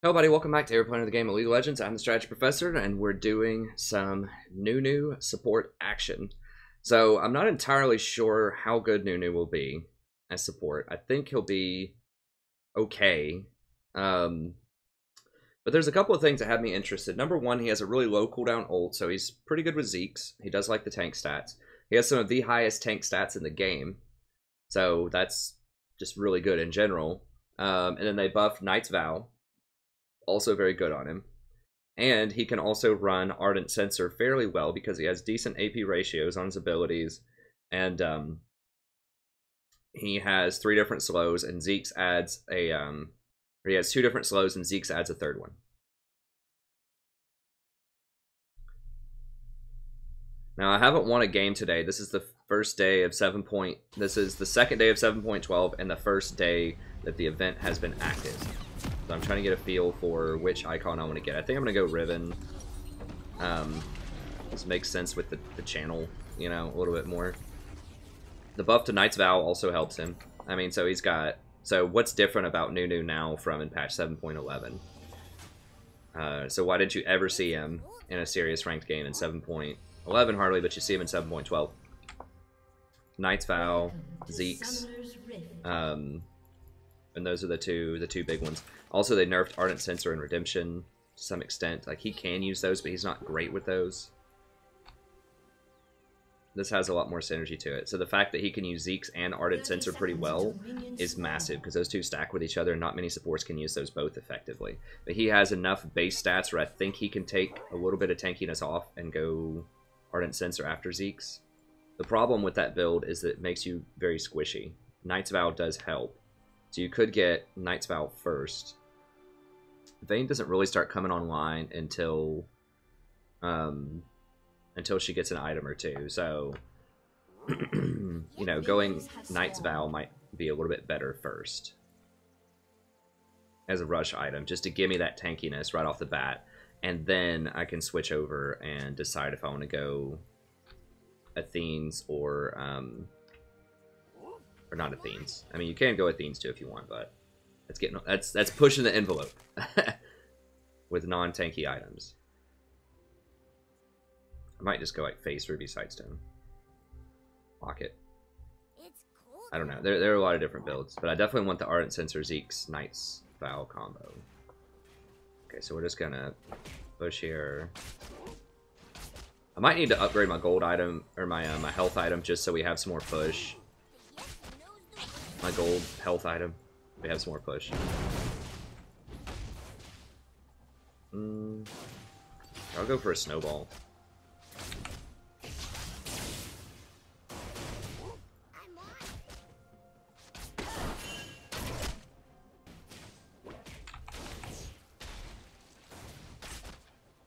Hello everybody, welcome back to Every Playing of the Game of League of Legends. I'm the Strategy Professor, and we're doing some Nunu support action. So, I'm not entirely sure how good Nunu will be as support. I think he'll be okay. But there's a couple of things that have me interested. Number one, he has a really low cooldown ult, so he's pretty good with Zeke's. He does like the tank stats. He has some of the highest tank stats in the game. So, that's just really good in general. And then they buffed Knight's Vow. Also very good on him. And he can also run Ardent Sensor fairly well because he has decent AP ratios on his abilities. And he has 3 different slows, and Zeke's adds a... or he has 2 different slows, and Zeke's adds a 3rd one. Now, I haven't won a game today. This is the first day of 7. This is the second day of 7.12 and the first day that the event has been active. So I'm trying to get a feel for which icon I want to get. I think I'm going to go Riven. This makes sense with the channel, you know, a little bit more. The buff to Knight's Vow also helps him. I mean, so he's got... So what's different about Nunu now from in patch 7.11? So why didn't you ever see him in a serious ranked game in 7.11 hardly, but you see him in 7.12? Knight's Vow, Zeke's, and those are the two big ones. Also, they nerfed Ardent Sensor and Redemption to some extent. Like, he can use those, but he's not great with those. This has a lot more synergy to it. So the fact that he can use Zeke's and Ardent Sensor pretty well is massive, because those two stack with each other, and not many supports can use those both effectively. But he has enough base stats where I think he can take a little bit of tankiness off and go Ardent Sensor after Zeke's. The problem with that build is that it makes you very squishy. Knight's Vow does help. So you could get Knight's Vow first. Vayne doesn't really start coming online until she gets an item or two. So, you know, going Knight's Vow might be a little bit better first as a rush item, just to give me that tankiness right off the bat. And then I can switch over and decide if I want to go Athene's or not Athene's. I mean, you can go Athene's too if you want, but that's pushing the envelope with non-tanky items. I might just go like Face Ruby Sightstone. Pocket. I don't know. There are a lot of different builds, but I definitely want the Ardent Sensor Zeke's Knight's Vow combo. Okay, so we're just gonna push here. I might need to upgrade my gold item or my my health item just so we have some more push. My gold health item. We have some more push. I'll go for a snowball.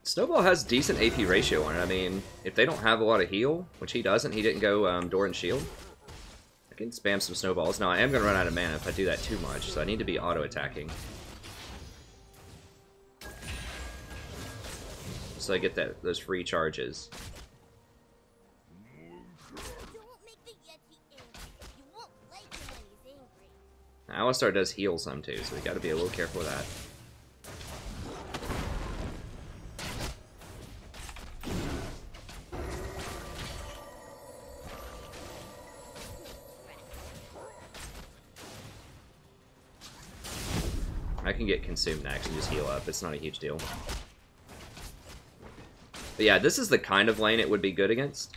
Snowball has decent AP ratio on it. I mean, if they don't have a lot of heal, which he doesn't, he didn't go Door and Shield. I can spam some snowballs. Now, I am going to run out of mana if I do that too much, so I need to be auto-attacking. So I get those free charges. Now, Alistar does heal some too, so we got to be a little careful with that. I can get consumed next and just heal up. It's not a huge deal. But yeah, this is the kind of lane it would be good against.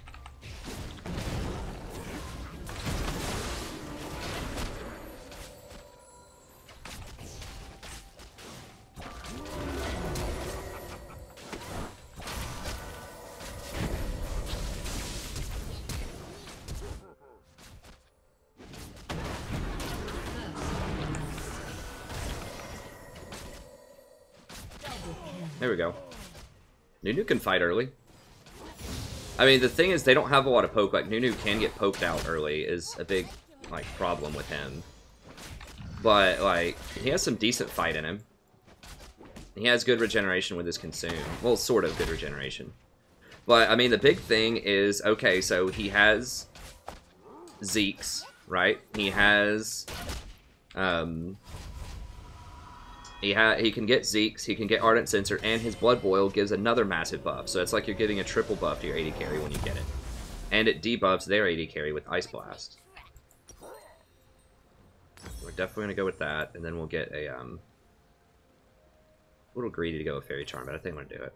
There we go. Nunu can fight early. I mean, the thing is, they don't have a lot of poke. Like, Nunu can get poked out early is a big, like, problem with him. But, like, he has some decent fight in him. He has good regeneration with his consume. Well, sort of good regeneration. But, I mean, the big thing is, okay, so he has Zeke's, right? He has He can get Zeke's, he can get Ardent Censer, and his Blood Boil gives another massive buff. So it's like you're getting a triple buff to your AD carry when you get it. And it debuffs their AD carry with Ice Blast. We're definitely going to go with that, and then we'll get a little greedy to go with Fairy Charm, but I think I'm going to do it.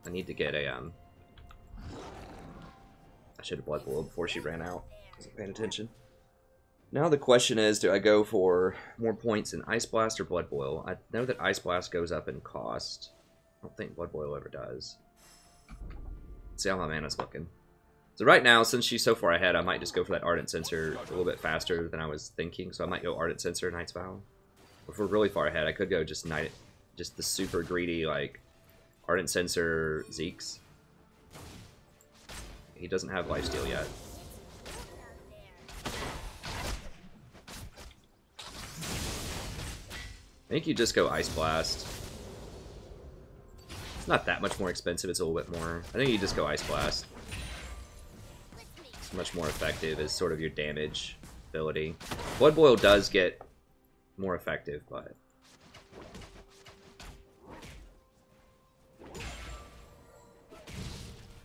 I need to get a I should have Blood Boiled before she ran out. I wasn't paying attention. Now the question is, do I go for more points in Ice Blast or Blood Boil? I know that Ice Blast goes up in cost. I don't think Blood Boil ever does. Let's see how my mana's looking. So right now, since she's so far ahead, I might just go for that Ardent Censer a little bit faster than I was thinking. So I might go Ardent Censer, Knight's Vow. If we're really far ahead, I could go just the super greedy, like, Ardent Censer Zeke's. He doesn't have lifesteal yet. I think you just go Ice Blast. It's not that much more expensive, it's a little bit more. I think you just go Ice Blast. It's much more effective as sort of your damage ability. Blood Boil does get more effective, but...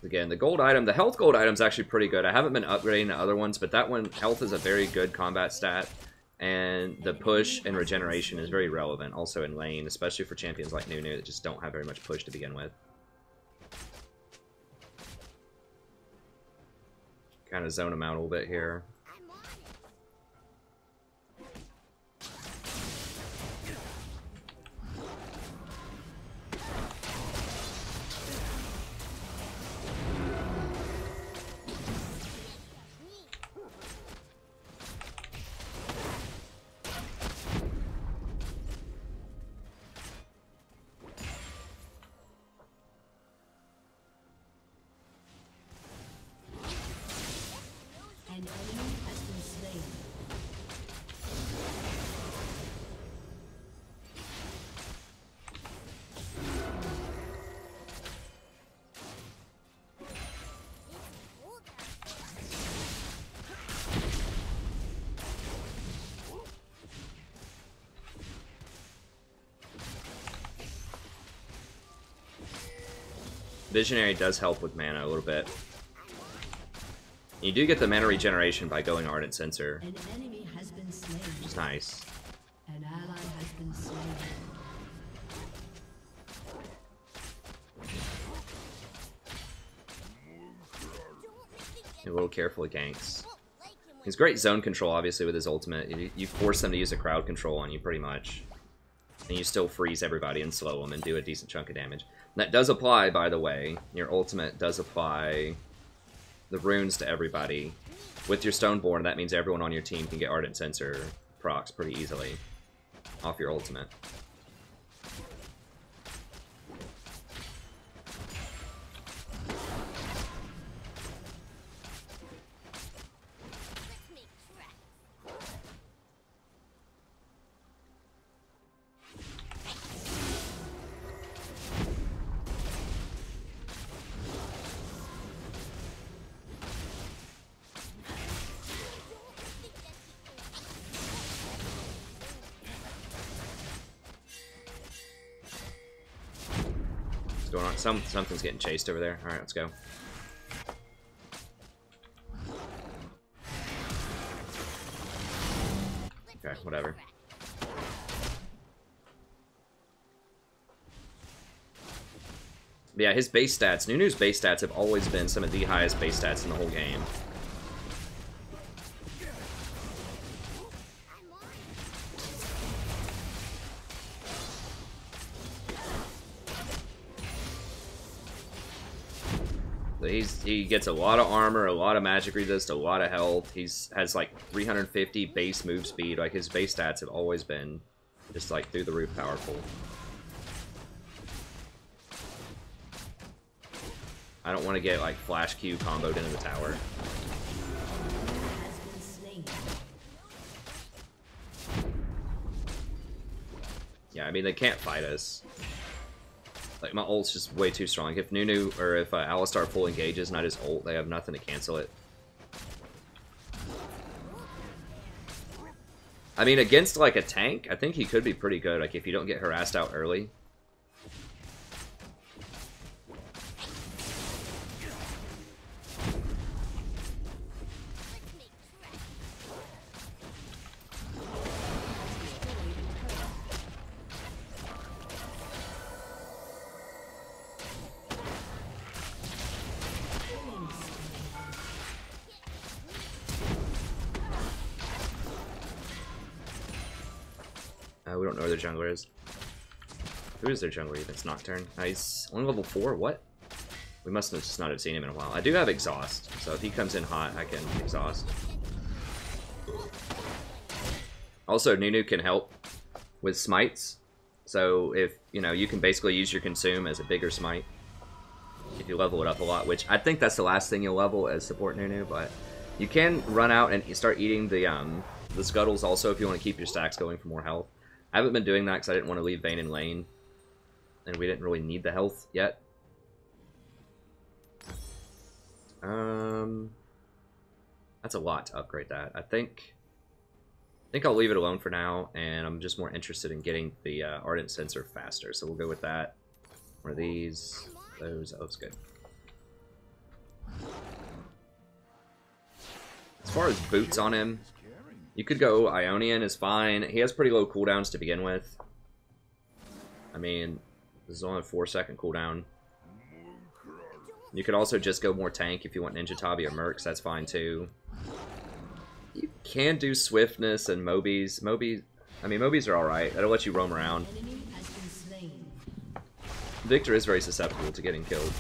Again, the gold item, the health gold item is actually pretty good. I haven't been upgrading the other ones, but that one, health is a very good combat stat. And the push and regeneration is very relevant also in lane, especially for champions like Nunu that just don't have very much push to begin with. Kind of zone him out a little bit here. Visionary does help with mana a little bit. You do get the mana regeneration by going Ardent Censer, which is nice. An ally has been slain. A little careful with ganks. He's great zone control, obviously, with his ultimate. You force them to use a crowd control on you, pretty much. And you still freeze everybody and slow them and do a decent chunk of damage. And that does apply, by the way. Your ultimate does apply the runes to everybody. With your Stoneborn, that means everyone on your team can get Ardent Censer procs pretty easily off your ultimate. What's going on? Something's getting chased over there. Alright, let's go. Okay, whatever. But yeah, his base stats, Nunu's base stats have always been some of the highest base stats in the whole game. He gets a lot of armor, a lot of magic resist, a lot of health. Has like 350 base move speed. Like his base stats have always been just like through the roof powerful. I don't want to get like Flash Q comboed into the tower. Yeah, I mean they can't fight us. Like, my ult's just way too strong. If Nunu, or if Alistar full engages and I just ult, they have nothing to cancel it. I mean, against like a tank, I think he could be pretty good. Like if you don't get harassed out early. We don't know where their jungler is. Who is their jungler even? It's Nocturne. Nice. Only level 4? What? We must have just not have seen him in a while. I do have Exhaust, so if he comes in hot, I can Exhaust. Also, Nunu can help with smites. So if, you know, you can basically use your Consume as a bigger smite. If you level it up a lot, which I think that's the last thing you'll level as support Nunu, but you can run out and start eating the scuttles also if you want to keep your stacks going for more health. I haven't been doing that because I didn't want to leave Vayne in lane. And we didn't really need the health yet. That's a lot to upgrade that. I think I'll leave it alone for now, and I'm just more interested in getting the Ardent Sensor faster. So we'll go with that. One of these, those. Oh, it's good. As far as boots on him, you could go Ionian is fine. He has pretty low cooldowns to begin with. I mean, this is only a 4-second cooldown. You could also just go more tank if you want Ninja Tabi or Mercs. That's fine too. You can do Swiftness and Mobies. I mean, Mobies are alright. That'll let you roam around. Victor is very susceptible to getting killed.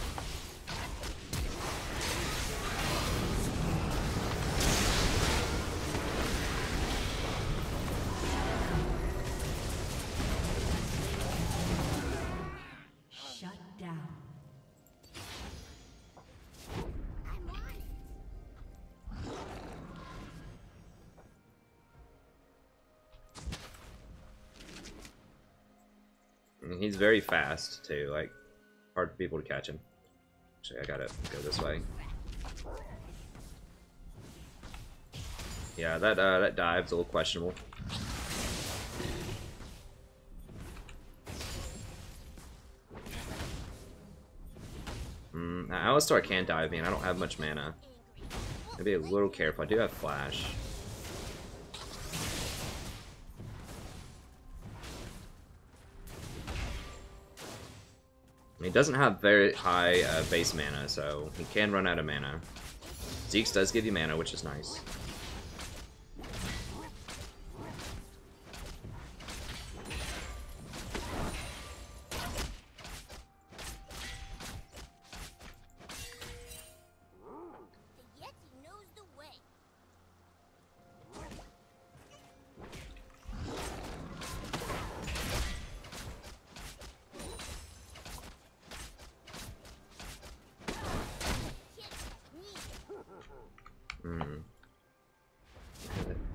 He's very fast, too. Like, hard for people to catch him. Actually, I gotta go this way. Yeah, that dive's a little questionable. Now, Alistar can dive me, and I don't have much mana. Gotta be a little careful. I do have Flash. He doesn't have very high base mana, so he can run out of mana. Zeke's does give you mana, which is nice.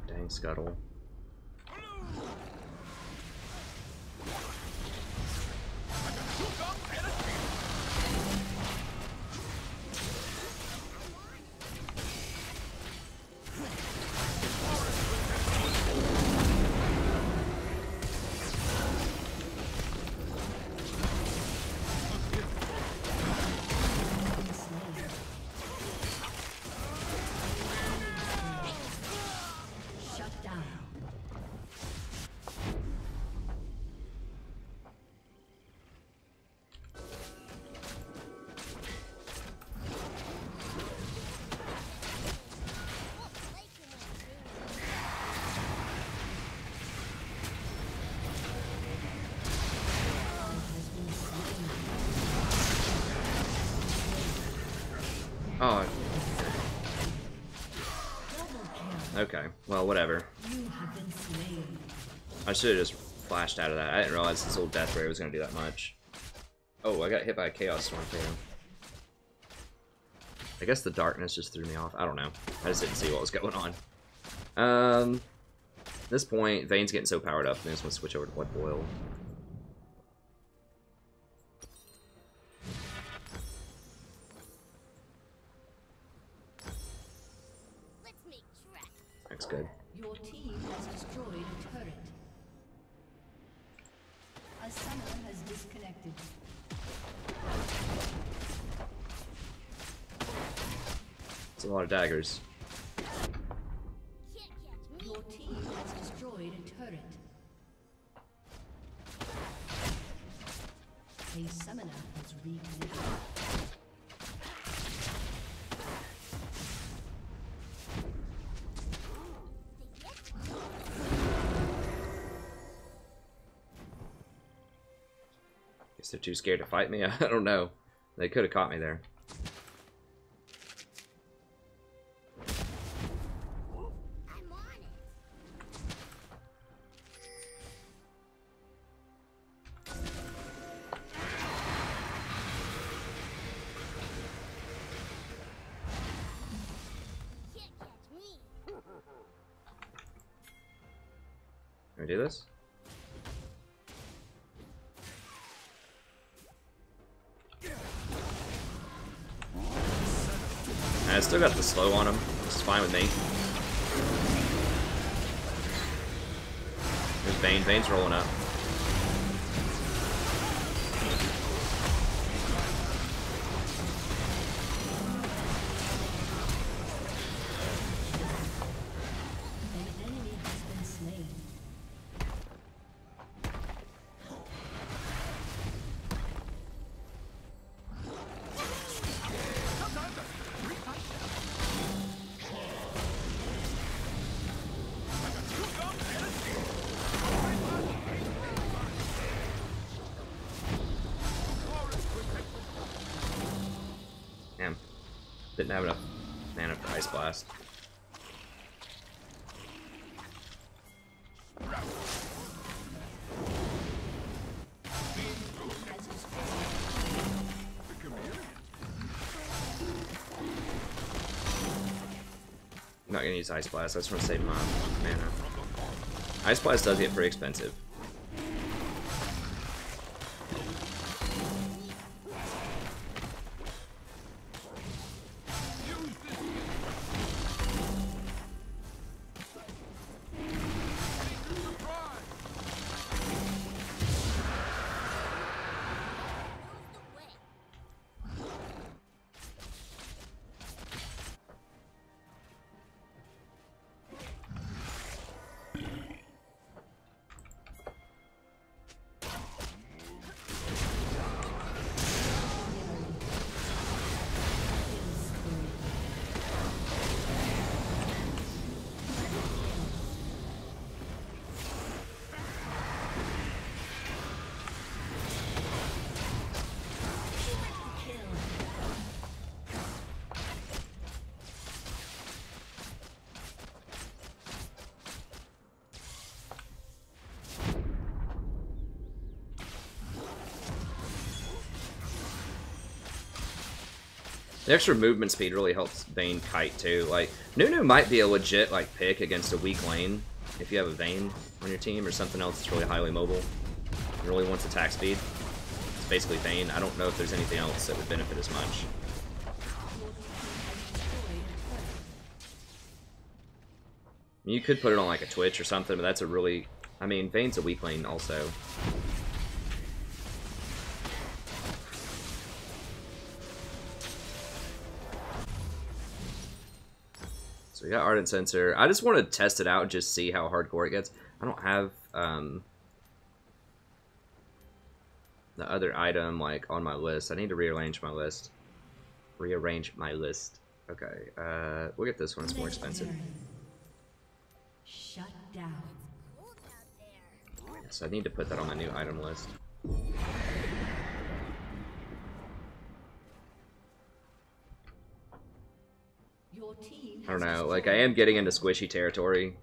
Dang scuttle. Oh. Okay, well, whatever. I should have just flashed out of that. I didn't realize this old death ray was going to do that much. Oh, I got hit by a Chaos Storm too. I guess the darkness just threw me off. I don't know. I just didn't see what was going on. At this point, Vayne's getting so powered up, I just want to switch over to Blood Boil. That's good. Your team has destroyed a summoner has disconnected. It's a lot of daggers. Your team has destroyed a turret. A summoner has reconnected. Guess they're too scared to fight me. I don't know. They could have caught me there. Can we do this? I still got the slow on him. It's fine with me. There's Vayne. Vayne's rolling up. An enemy has been slain. Damn. Didn't have enough mana for Ice Blast. I'm not gonna use Ice Blast, I just want to save my mana. Ice Blast does get pretty expensive. The extra movement speed really helps Vayne kite too. Like, Nunu might be a legit like pick against a weak lane if you have a Vayne on your team or something else that's really highly mobile and really wants attack speed. It's basically Vayne. I don't know if there's anything else that would benefit as much. You could put it on like a Twitch or something, but that's a really... I mean, Vayne's a weak lane also. So we got Ardent Sensor. I just want to test it out and just see how hardcore it gets. I don't have the other item like on my list. I need to rearrange my list. Okay, we'll get this one. It's more expensive. Shut down. So I need to put that on my new item list. Your team I don't know, like I am getting into squishy territory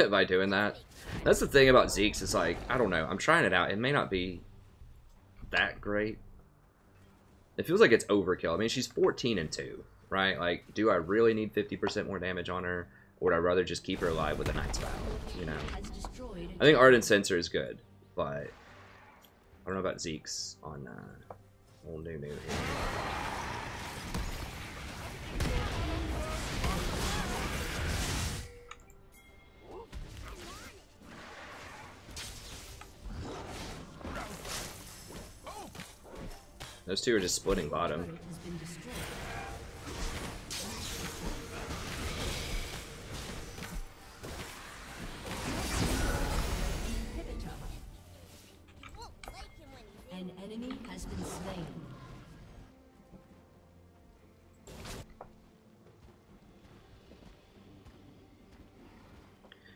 by doing that. That's the thing about Zeke's, is like, I don't know, I'm trying it out. It may not be that great. It feels like it's overkill. I mean, she's 14-2, right? Like, do I really need 50% more damage on her? Or would I rather just keep her alive with a Knight's Vow, you know? I think Ardent Sensor is good, but I don't know about Zeke's on old Nunu here. Those two are just splitting bottom. Turret has been destroyed. Inhibitor. An enemy has been slain.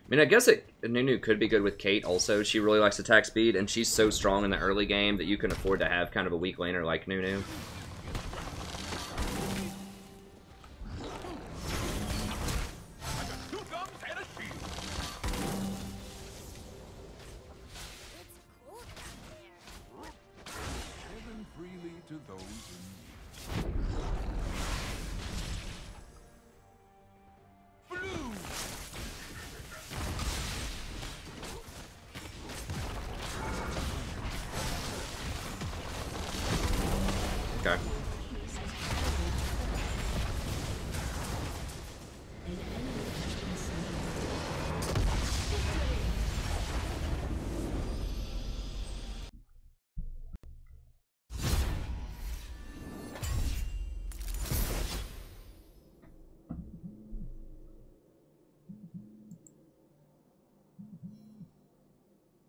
I mean, I guess Nunu could be good with Kate also. She really likes attack speed, and she's so strong in the early game that you can afford to have kind of a weak laner like Nunu. Okay.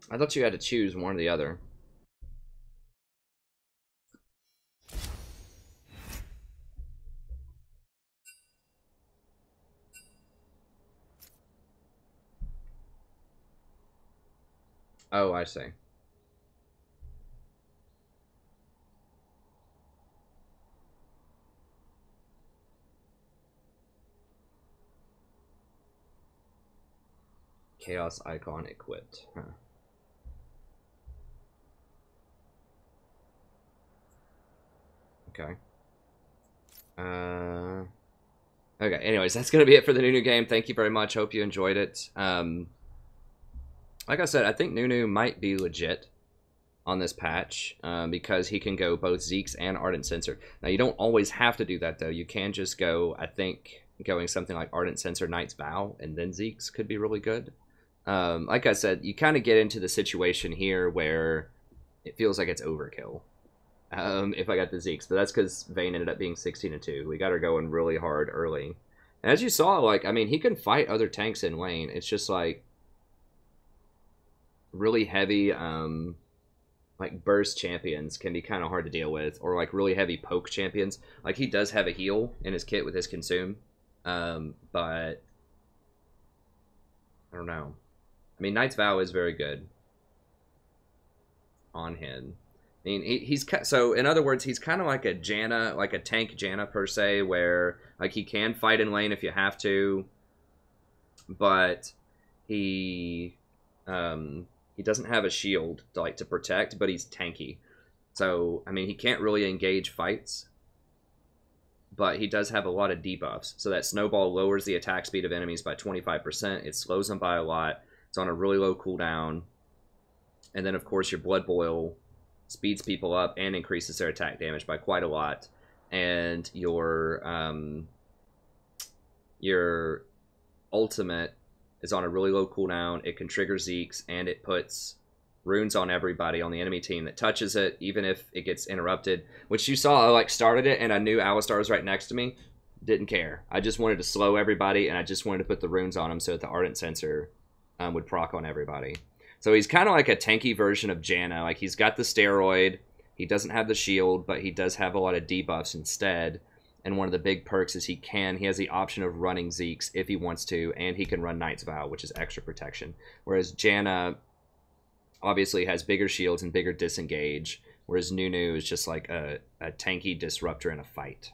I thought you had to choose one or the other. Oh, I see. Chaos icon equipped. Huh. Okay. Okay, anyways, that's going to be it for the Nunu game. Thank you very much. Hope you enjoyed it. Like I said, I think Nunu might be legit on this patch because he can go both Zeke's and Ardent Censer. Now, you don't always have to do that, though. You can just go, I think, going something like Ardent Censer, Knight's Vow, and then Zeke's could be really good. Like I said, you kind of get into the situation here where it feels like it's overkill. If I got the Zeke's, but that's because Vayne ended up being 16-2. We got her going really hard early. And as you saw, like, I mean, he can fight other tanks in lane. It's just like really heavy, like burst champions can be kind of hard to deal with, or like really heavy poke champions. Like he does have a heal in his kit with his consume, but I don't know. I mean, Knight's Vow is very good on him. I mean, he's so in other words, he's kind of like a Janna, like a tank Janna per se, where like he can fight in lane if you have to, but he doesn't have a shield to protect, but he's tanky. So I mean, he can't really engage fights, but he does have a lot of debuffs. So that snowball lowers the attack speed of enemies by 25%. It slows them by a lot. It's on a really low cooldown, and then of course your Blood Boil speeds people up and increases their attack damage by quite a lot. And your ultimate is on a really low cooldown. It can trigger Zeke's, and it puts runes on everybody on the enemy team that touches it, even if it gets interrupted. Which you saw, I like started it, and I knew Alistar was right next to me. Didn't care. I just wanted to slow everybody, and I just wanted to put the runes on them so that the Ardent Censer would proc on everybody. So he's kind of like a tanky version of Janna. Like he's got the steroid, he doesn't have the shield, but he does have a lot of debuffs instead. And one of the big perks is he has the option of running Zeke's if he wants to, and he can run Knight's Vow, which is extra protection. Whereas Janna obviously has bigger shields and bigger disengage, whereas Nunu is just like a tanky disruptor in a fight.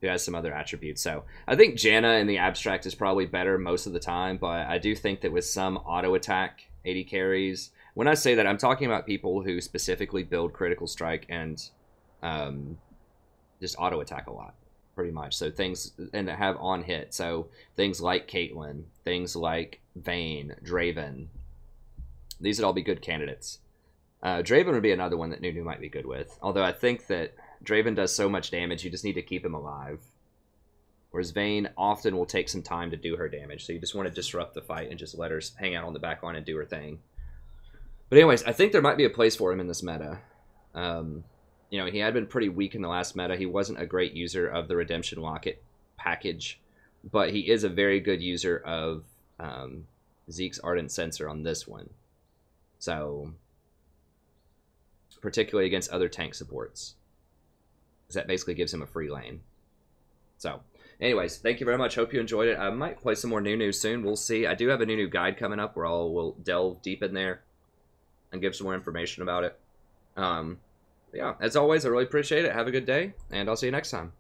Who has some other attributes. So I think Janna in the abstract is probably better most of the time, but I do think that with some auto attack 80 carries, when I say that, I'm talking about people who specifically build critical strike and just auto attack a lot, pretty much. So things, and that have on hit. So things like Caitlyn, things like Vayne, Draven, these would all be good candidates. Draven would be another one that Nunu might be good with, although I think that Draven does so much damage, you just need to keep him alive. Whereas Vayne often will take some time to do her damage, so you just want to disrupt the fight and just let her hang out on the back line and do her thing. But anyways, I think there might be a place for him in this meta. You know, he had been pretty weak in the last meta. He wasn't a great user of the Redemption Locket package, but he is a very good user of Zeke's Ardent Sensor on this one. So, particularly against other tank supports, because that basically gives him a free lane. So, anyways, thank you very much. Hope you enjoyed it. I might play some more Nunu soon. We'll see. I do have a Nunu guide coming up where we'll delve deep in there and give some more information about it. Yeah, as always, I really appreciate it. Have a good day, and I'll see you next time.